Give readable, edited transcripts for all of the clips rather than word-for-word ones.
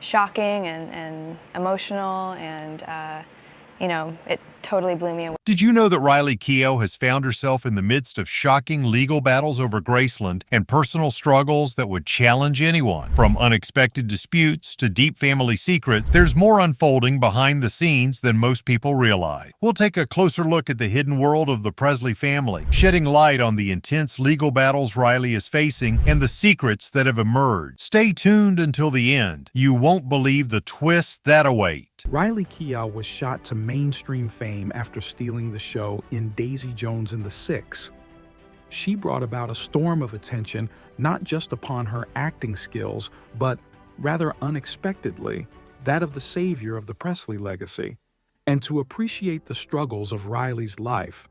shocking and emotional, and it totally blew me away. Did you know that Riley Keough has found herself in the midst of shocking legal battles over Graceland and personal struggles that would challenge anyone? From unexpected disputes to deep family secrets, there's more unfolding behind the scenes than most people realize. We'll take a closer look at the hidden world of the Presley family, shedding light on the intense legal battles Riley is facing and the secrets that have emerged. Stay tuned until the end. You won't believe the twists that await. Riley Keough was shot to mainstream fame after stealing the show in Daisy Jones and the Six. She brought about a storm of attention not just upon her acting skills, but, rather unexpectedly, that of the savior of the Presley legacy. And to appreciate the struggles of Riley's life,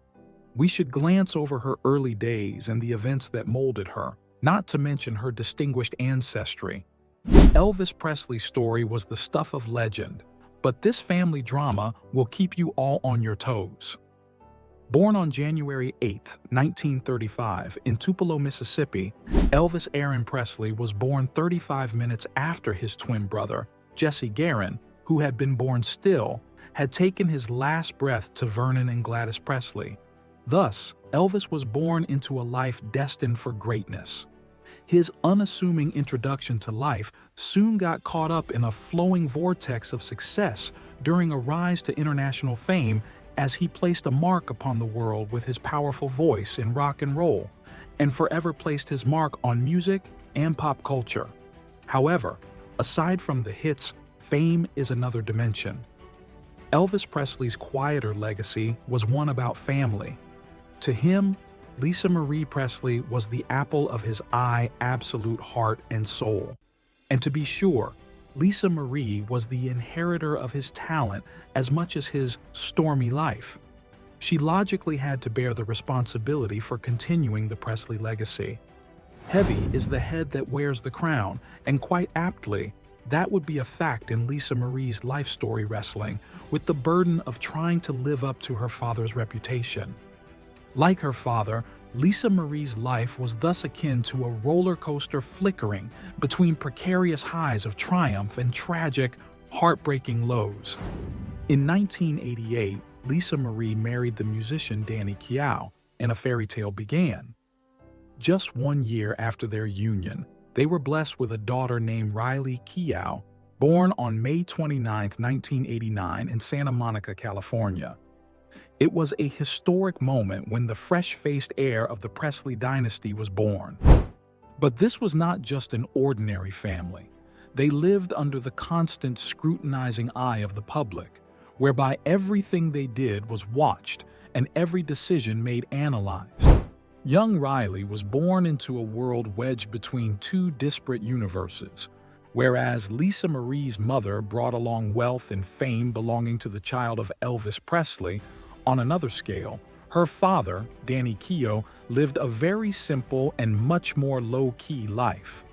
we should glance over her early days and the events that molded her, not to mention her distinguished ancestry. Elvis Presley's story was the stuff of legend, but this family drama will keep you all on your toes. Born on January 8, 1935, in Tupelo, Mississippi, Elvis Aaron Presley was born 35 minutes after his twin brother, Jesse Garon, who had been born still, had taken his last breath to Vernon and Gladys Presley. Thus, Elvis was born into a life destined for greatness. His unassuming introduction to life soon got caught up in a flowing vortex of success during a rise to international fame as he placed a mark upon the world with his powerful voice in rock and roll, and forever placed his mark on music and pop culture. However, aside from the hits, fame is another dimension. Elvis Presley's quieter legacy was one about family. To him, Lisa Marie Presley was the apple of his eye, absolute heart and soul. And to be sure, Lisa Marie was the inheritor of his talent as much as his stormy life. She logically had to bear the responsibility for continuing the Presley legacy. Heavy is the head that wears the crown, and quite aptly, that would be a fact in Lisa Marie's life story wrestling with the burden of trying to live up to her father's reputation. Like her father, Lisa Marie's life was thus akin to a roller coaster flickering between precarious highs of triumph and tragic, heartbreaking lows. In 1988, Lisa Marie married the musician Danny Keough, and a fairy tale began. Just 1 year after their union, they were blessed with a daughter named Riley Keough, born on May 29, 1989 in Santa Monica, California. It was a historic moment when the fresh-faced heir of the Presley dynasty was born. But this was not just an ordinary family. They lived under the constant scrutinizing eye of the public, whereby everything they did was watched and every decision made analyzed. Young Riley was born into a world wedged between two disparate universes. Whereas Lisa Marie's mother brought along wealth and fame belonging to the child of Elvis Presley, on another scale, her father, Danny Keough, lived a very simple and much more low-key life.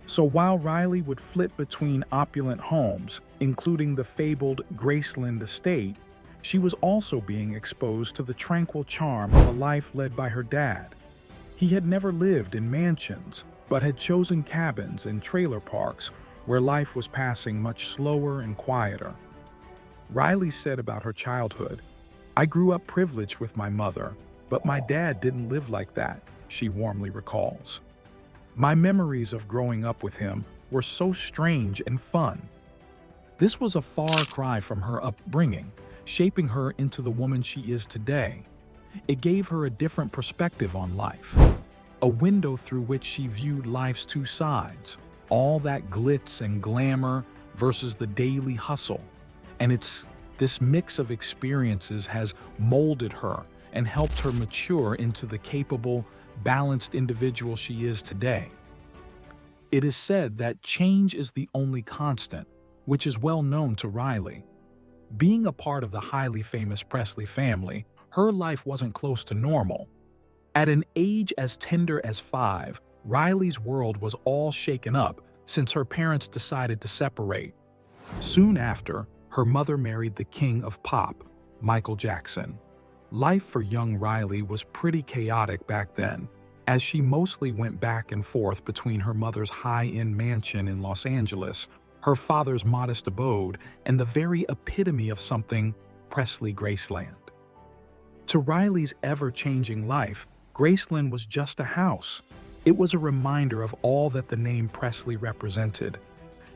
So while Riley would flip between opulent homes, including the fabled Graceland estate, she was also being exposed to the tranquil charm of a life led by her dad. He had never lived in mansions, but had chosen cabins and trailer parks where life was passing much slower and quieter. Riley said about her childhood, "I grew up privileged with my mother, but my dad didn't live like that," she warmly recalls. "My memories of growing up with him were so strange and fun." This was a far cry from her upbringing, shaping her into the woman she is today. It gave her a different perspective on life, a window through which she viewed life's two sides, all that glitz and glamour versus the daily hustle. And this mix of experiences has molded her and helped her mature into the capable, balanced individual she is today. It is said that change is the only constant, which is well known to Riley. Being a part of the highly famous Presley family, her life wasn't close to normal. At an age as tender as 5, Riley's world was all shaken up since her parents decided to separate. Soon after, her mother married the king of pop, Michael Jackson. Life for young Riley was pretty chaotic back then, as she mostly went back and forth between her mother's high-end mansion in Los Angeles her father's modest abode, and the very epitome of something Presley Graceland. To Riley's ever-changing life, Graceland was just a house. It was a reminder of all that the name Presley represented.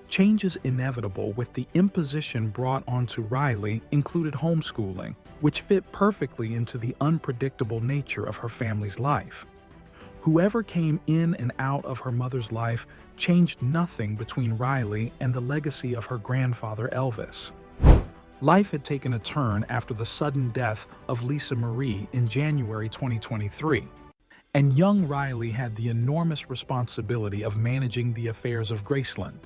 Changes inevitable with the imposition brought onto Riley included homeschooling, which fit perfectly into the unpredictable nature of her family's life. Whoever came in and out of her mother's life changed nothing between Riley and the legacy of her grandfather Elvis. Life had taken a turn after the sudden death of Lisa Marie in January 2023, and young Riley had the enormous responsibility of managing the affairs of Graceland.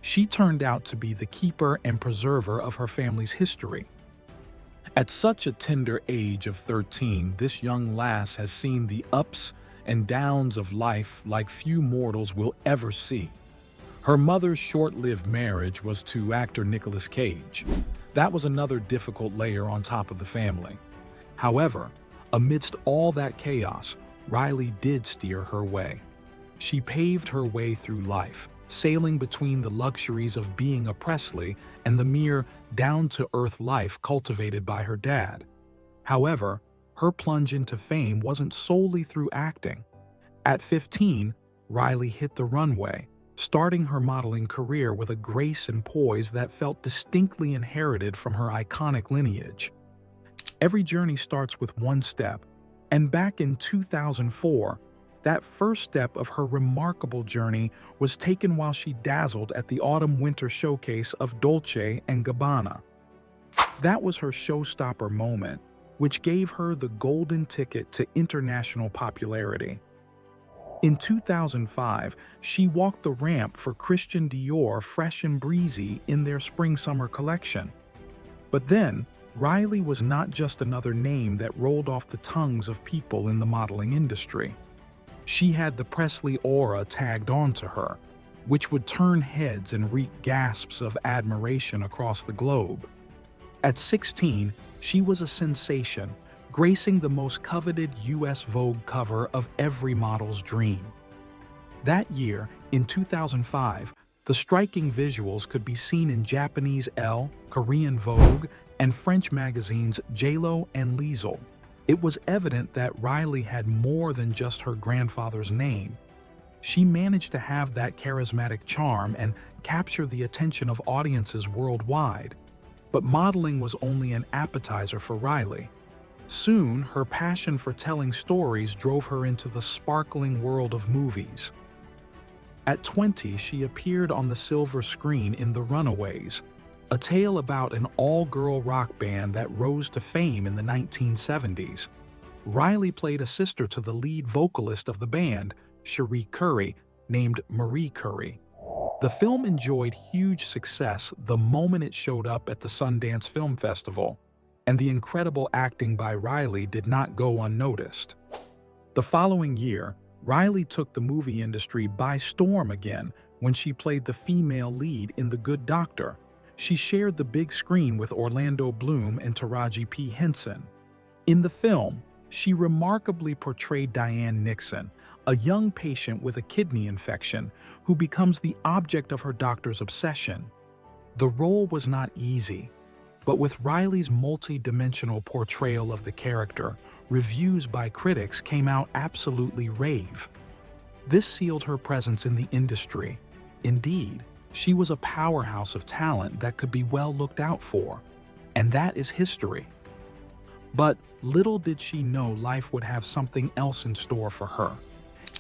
She turned out to be the keeper and preserver of her family's history. At such a tender age of 13, this young lass has seen the ups and downs of life like few mortals will ever see. Her mother's short-lived marriage was to actor Nicolas Cage. That was another difficult layer on top of the family. However, amidst all that chaos, Riley did steer her way. She paved her way through life, sailing between the luxuries of being a Presley and the mere down-to-earth life cultivated by her dad. However, her plunge into fame wasn't solely through acting. At 15, Riley hit the runway, starting her modeling career with a grace and poise that felt distinctly inherited from her iconic lineage. Every journey starts with one step, and back in 2004, that first step of her remarkable journey was taken while she dazzled at the autumn-winter showcase of Dolce & Gabbana. That was her showstopper moment, which gave her the golden ticket to international popularity. In 2005, she walked the ramp for Christian Dior Fresh and Breezy in their spring-summer collection. But then, Riley was not just another name that rolled off the tongues of people in the modeling industry. She had the Presley aura tagged onto her, which would turn heads and wreak gasps of admiration across the globe. At 16, she was a sensation, gracing the most coveted US Vogue cover of every model's dream. That year, in 2005, the striking visuals could be seen in Japanese Elle, Korean Vogue, and French magazines JLo and Liesel. It was evident that Riley had more than just her grandfather's name. She managed to have that charismatic charm and capture the attention of audiences worldwide. But modeling was only an appetizer for Riley. Soon, her passion for telling stories drove her into the sparkling world of movies. At 20, she appeared on the silver screen in The Runaways, a tale about an all-girl rock band that rose to fame in the 1970s. Riley played a sister to the lead vocalist of the band, Cherie Currie, named Marie Currie. The film enjoyed huge success the moment it showed up at the Sundance Film Festival, and the incredible acting by Riley did not go unnoticed. The following year, Riley took the movie industry by storm again when she played the female lead in The Good Doctor. She shared the big screen with Orlando Bloom and Taraji P. Henson. In the film, she remarkably portrayed Diane Nixon, a young patient with a kidney infection who becomes the object of her doctor's obsession. The role was not easy, but with Riley's multi-dimensional portrayal of the character, reviews by critics came out absolutely rave. This sealed her presence in the industry. Indeed, she was a powerhouse of talent that could be well looked out for, and that is history. But little did she know life would have something else in store for her.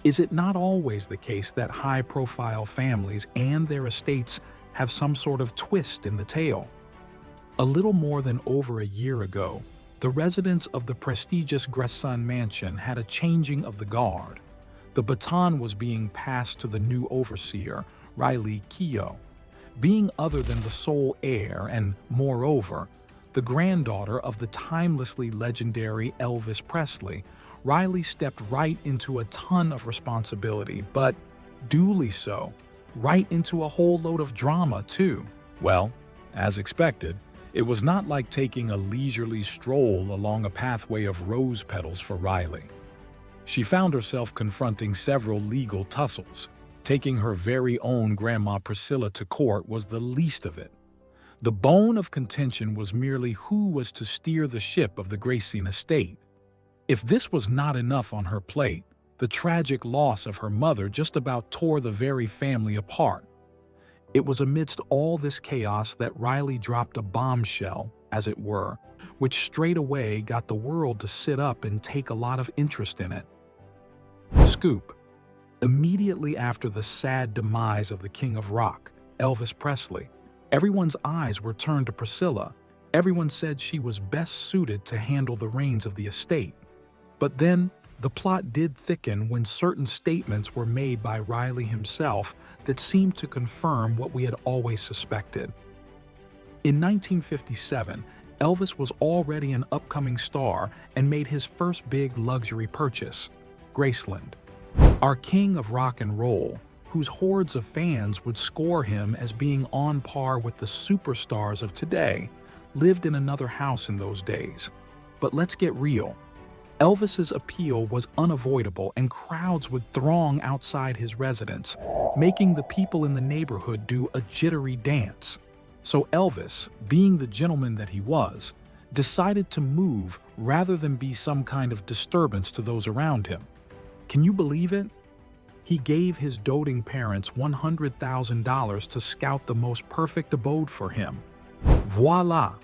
Is it not always the case that high-profile families and their estates have some sort of twist in the tale? A little more than over a year ago, the residents of the prestigious Graceland mansion had a changing of the guard. The baton was being passed to the new overseer, Riley Keough. Being other than the sole heir and, moreover, the granddaughter of the timelessly legendary Elvis Presley, Riley stepped right into a ton of responsibility, but duly so, right into a whole load of drama too. Well, as expected, it was not like taking a leisurely stroll along a pathway of rose petals for Riley. She found herself confronting several legal tussles. Taking her very own Grandma Priscilla to court was the least of it. The bone of contention was merely who was to steer the ship of the Graceland estate. If this was not enough on her plate, the tragic loss of her mother just about tore the very family apart. It was amidst all this chaos that Riley dropped a bombshell, as it were, which straight away got the world to sit up and take a lot of interest in it. Scoop. Immediately after the sad demise of the King of Rock, Elvis Presley, everyone's eyes were turned to Priscilla. Everyone said she was best suited to handle the reins of the estate. But then, the plot did thicken when certain statements were made by Riley himself that seemed to confirm what we had always suspected. In 1957, Elvis was already an upcoming star and made his first big luxury purchase, Graceland. Our king of rock and roll, whose hordes of fans would score him as being on par with the superstars of today, lived in another house in those days. But let's get real. Elvis's appeal was unavoidable and crowds would throng outside his residence, making the people in the neighborhood do a jittery dance. So Elvis, being the gentleman that he was, decided to move rather than be some kind of disturbance to those around him. Can you believe it? He gave his doting parents $100,000 to scout the most perfect abode for him. Voila!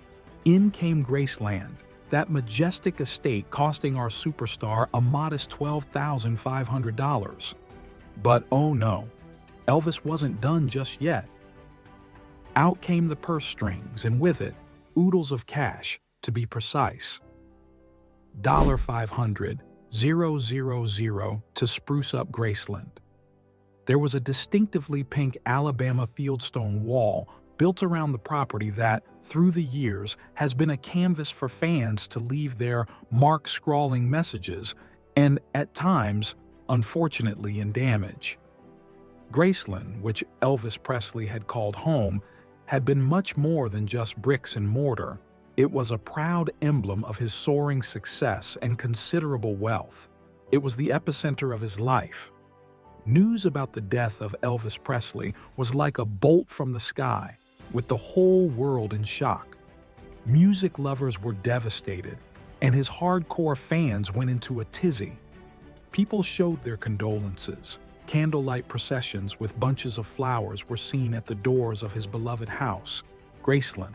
In came Graceland, that majestic estate costing our superstar a modest $12,500. But oh no, Elvis wasn't done just yet. Out came the purse strings, and with it, oodles of cash, to be precise. $500,000 to spruce up Graceland. There was a distinctively pink Alabama fieldstone wall built around the property that, through the years, has been a canvas for fans to leave their mark-scrawling messages and, at times, unfortunately in damage. Graceland, which Elvis Presley had called home, had been much more than just bricks and mortar. It was a proud emblem of his soaring success and considerable wealth. It was the epicenter of his life. News about the death of Elvis Presley was like a bolt from the sky, with the whole world in shock. Music lovers were devastated, and his hardcore fans went into a tizzy. People showed their condolences. Candlelight processions with bunches of flowers were seen at the doors of his beloved house, Graceland.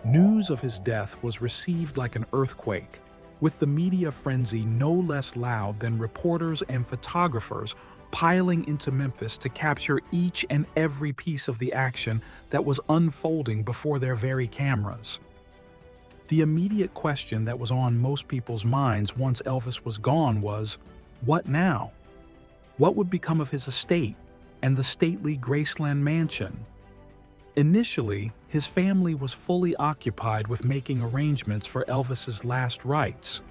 News of his death was received like an earthquake, with the media frenzy no less loud than reporters and photographers piling into Memphis to capture each and every piece of the action that was unfolding before their very cameras. The immediate question that was on most people's minds once Elvis was gone was, what now? What would become of his estate and the stately Graceland mansion? Initially, his family was fully occupied with making arrangements for Elvis's last rites,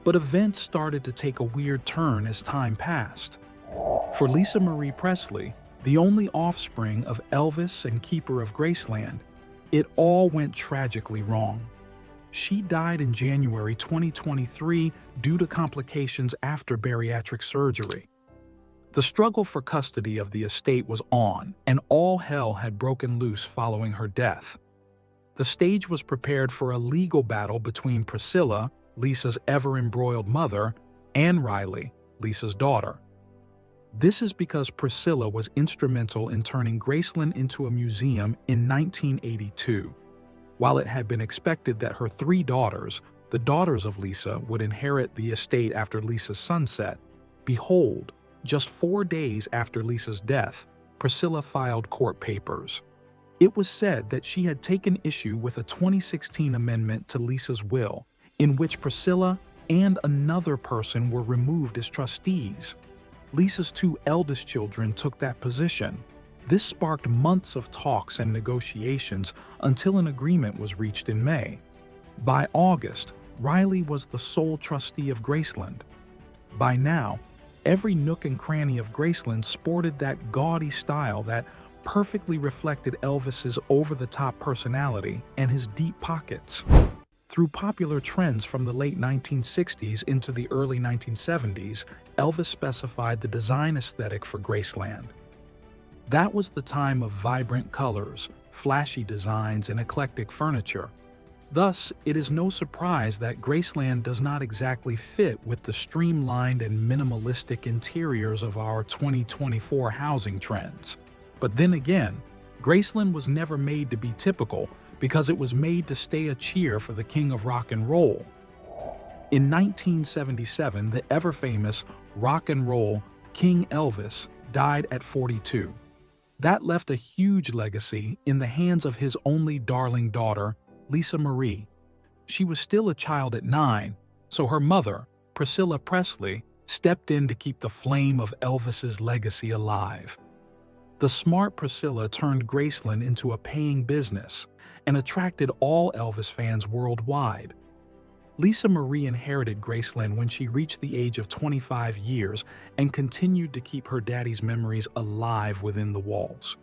but events started to take a weird turn as time passed. For Lisa Marie Presley, the only offspring of Elvis and keeper of Graceland, it all went tragically wrong. She died in January 2023 due to complications after bariatric surgery. The struggle for custody of the estate was on, and all hell had broken loose following her death. The stage was prepared for a legal battle between Priscilla, Lisa's ever-embroiled mother, and Riley, Lisa's daughter. This is because Priscilla was instrumental in turning Graceland into a museum in 1982. While it had been expected that her three daughters, the daughters of Lisa, would inherit the estate after Lisa's sunset, behold, just 4 days after Lisa's death, Priscilla filed court papers. It was said that she had taken issue with a 2016 amendment to Lisa's will, in which Priscilla and another person were removed as trustees. Lisa's 2 eldest children took that position. This sparked months of talks and negotiations until an agreement was reached in May. By August, Riley was the sole trustee of Graceland. By now, every nook and cranny of Graceland sported that gaudy style that perfectly reflected Elvis's over-the-top personality and his deep pockets. Through popular trends from the late 1960s into the early 1970s, Elvis specified the design aesthetic for Graceland. That was the time of vibrant colors, flashy designs, and eclectic furniture. Thus, it is no surprise that Graceland does not exactly fit with the streamlined and minimalistic interiors of our 2024 housing trends. But then again, Graceland was never made to be typical because it was made to stay a cheer for the king of rock and roll. In 1977, the ever-famous rock and roll King Elvis died at 42. That left a huge legacy in the hands of his only darling daughter, Lisa Marie. She was still a child at 9, so her mother, Priscilla Presley, stepped in to keep the flame of Elvis's legacy alive. The smart Priscilla turned Graceland into a paying business and attracted all Elvis fans worldwide. Lisa Marie inherited Graceland when she reached the age of 25 years and continued to keep her daddy's memories alive within the walls.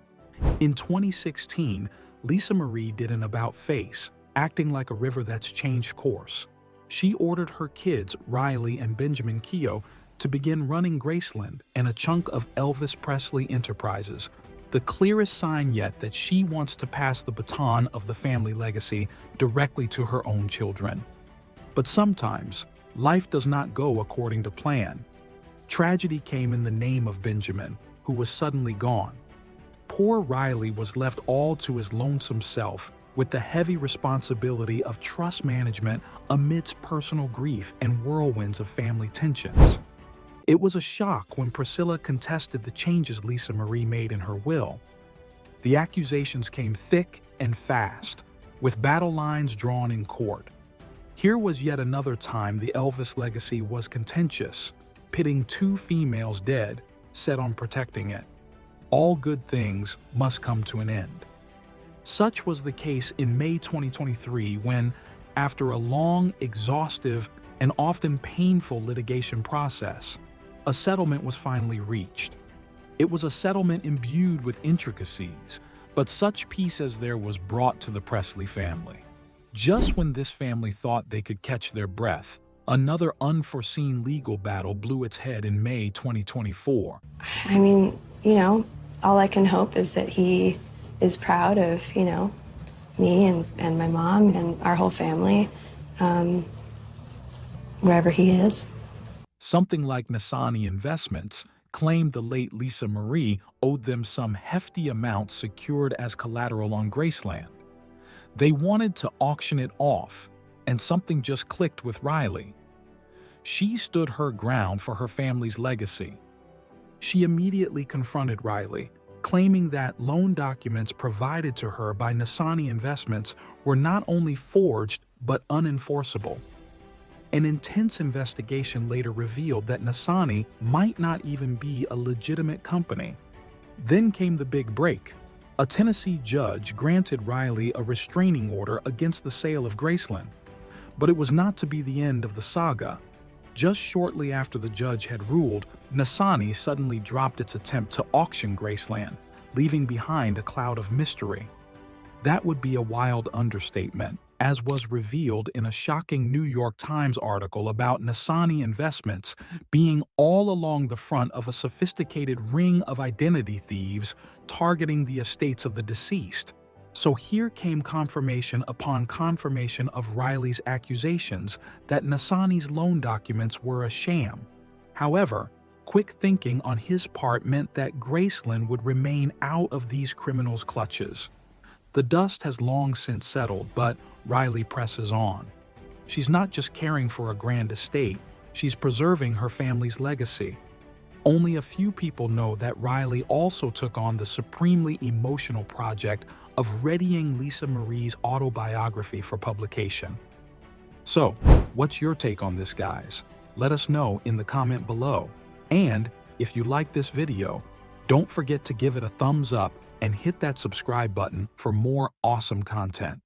In 2016, Lisa Marie did an about-face, acting like a river that's changed course. She ordered her kids, Riley and Benjamin Keough, to begin running Graceland and a chunk of Elvis Presley Enterprises, the clearest sign yet that she wants to pass the baton of the family legacy directly to her own children. But sometimes, life does not go according to plan. Tragedy came in the name of Benjamin, who was suddenly gone. Poor Riley was left all to his lonesome self with the heavy responsibility of trust management amidst personal grief and whirlwinds of family tensions. It was a shock when Priscilla contested the changes Lisa Marie made in her will. The accusations came thick and fast, with battle lines drawn in court. Here was yet another time the Elvis legacy was contentious, pitting two females dead, set on protecting it. All good things must come to an end. Such was the case in May 2023 when, after a long, exhaustive, and often painful litigation process, a settlement was finally reached. It was a settlement imbued with intricacies, but such peace as there was brought to the Presley family. Just when this family thought they could catch their breath, another unforeseen legal battle blew its head in May 2024. I mean, all I can hope is that he is proud of, me and my mom and our whole family, wherever he is. Something like Nasani Investments claimed the late Lisa Marie owed them some hefty amount secured as collateral on Graceland. They wanted to auction it off, and something just clicked with Riley. She stood her ground for her family's legacy. She immediately confronted Riley, claiming that loan documents provided to her by Nasani Investments were not only forged but unenforceable. An intense investigation later revealed that Nasani might not even be a legitimate company. Then came the big break. A Tennessee judge granted Riley a restraining order against the sale of Graceland. But it was not to be the end of the saga. Just shortly after the judge had ruled, Nasani suddenly dropped its attempt to auction Graceland, leaving behind a cloud of mystery. That would be a wild understatement, as was revealed in a shocking New York Times article about Nasani Investments being all along the front of a sophisticated ring of identity thieves targeting the estates of the deceased. So here came confirmation upon confirmation of Riley's accusations that Nasani's loan documents were a sham. However, quick thinking on his part meant that Graceland would remain out of these criminals' clutches. The dust has long since settled, but Riley presses on. She's not just caring for a grand estate, she's preserving her family's legacy. Only a few people know that Riley also took on the supremely emotional project of readying Lisa Marie's autobiography for publication. So, what's your take on this, guys? Let us know in the comment below. And if you like this video, don't forget to give it a thumbs up and hit that subscribe button for more awesome content.